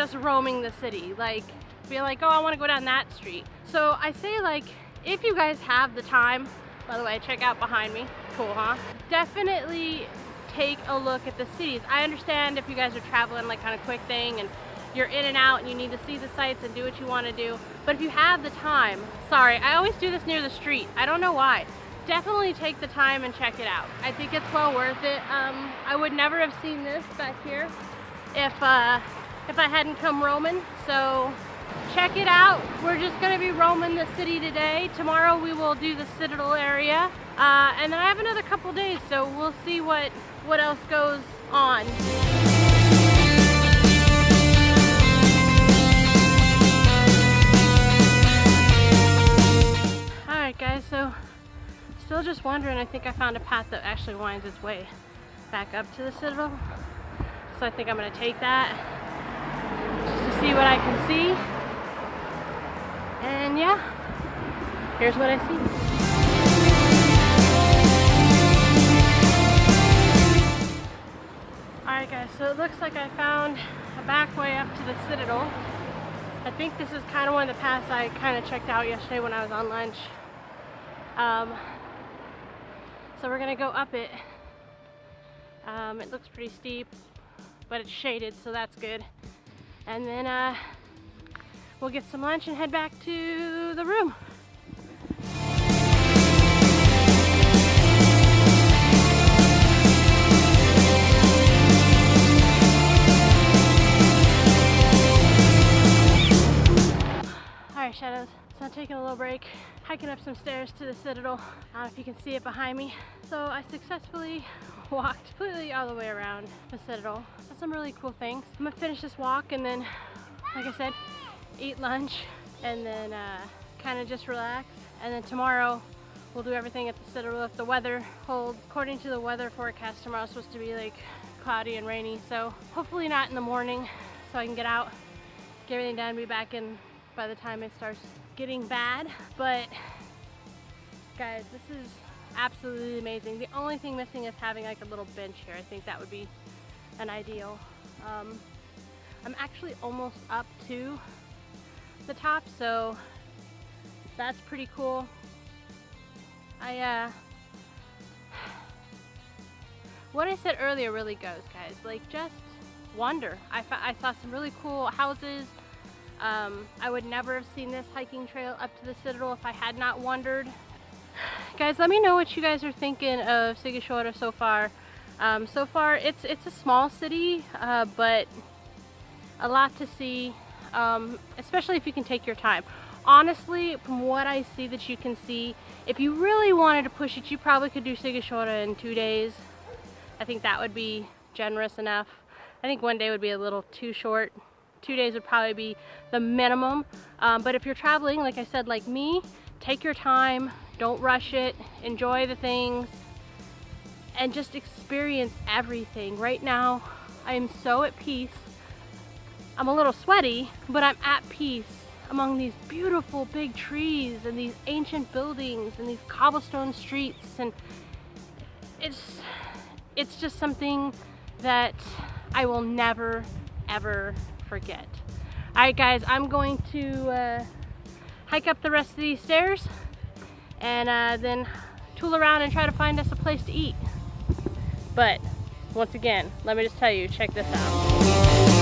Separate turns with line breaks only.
just roaming the city, like be like, oh, I want to go down that street. So I say, like, if you guys have the time, by the way, check out behind me, cool, huh? Definitely take a look at the cities. I understand if you guys are traveling like on a quick thing and you're in and out and you need to see the sights and do what you want to do, but if you have the time, sorry, I always do this near the street, I don't know why, definitely take the time and check it out. I think it's well worth it. I would never have seen this back here if I hadn't come roaming, so check it out. We're just going to be roaming the city today. Tomorrow we will do the Citadel area, and then I have another couple days, so we'll see what else goes on. Alright guys, so still just wondering, I think I found a path that actually winds its way back up to the Citadel. So I think I'm going to take that just to see what I can see. And yeah, here's what I see. Alright guys, so it looks like I found a back way up to the Citadel. I think this is kind of one of the paths I kind of checked out yesterday when I was on lunch. So we're gonna go up it. It looks pretty steep, but it's shaded, so that's good. And then we'll get some lunch and head back to the room. Alright Shadows, so I'm taking a little break, hiking up some stairs to the Citadel. I don't know if you can see it behind me. So I successfully walked completely all the way around the Citadel. That's some really cool things. I'm gonna finish this walk and then, like I said, eat lunch and then kind of just relax. And then tomorrow we'll do everything at the Citadel if the weather holds. According to the weather forecast, tomorrow's supposed to be like cloudy and rainy, so hopefully not in the morning, so I can get out, get everything done, be back in by the time it starts getting bad. But guys, this is absolutely amazing. The only thing missing is having like a little bench here. I think that would be an ideal. I'm actually almost up to the top, so that's pretty cool. What I said earlier really goes, guys. Like, just wonder. I saw some really cool houses. I would never have seen this hiking trail up to the Citadel if I had not wandered. Guys, let me know what you guys are thinking of Sighisoara so far. So far, it's a small city, but a lot to see, especially if you can take your time. Honestly, from what I see that you can see, if you really wanted to push it, you probably could do Sighisoara in 2 days. I think that would be generous enough. I think 1 day would be a little too short. 2 days would probably be the minimum. But if you're traveling, like I said, like me, take your time, don't rush it, enjoy the things, and just experience everything. Right now, I am so at peace. I'm a little sweaty, but I'm at peace among these beautiful big trees and these ancient buildings and these cobblestone streets, and it's just something that I will never ever forget. Alright guys, I'm going to hike up the rest of these stairs and then tool around and try to find us a place to eat. But once again, let me just tell you, check this out.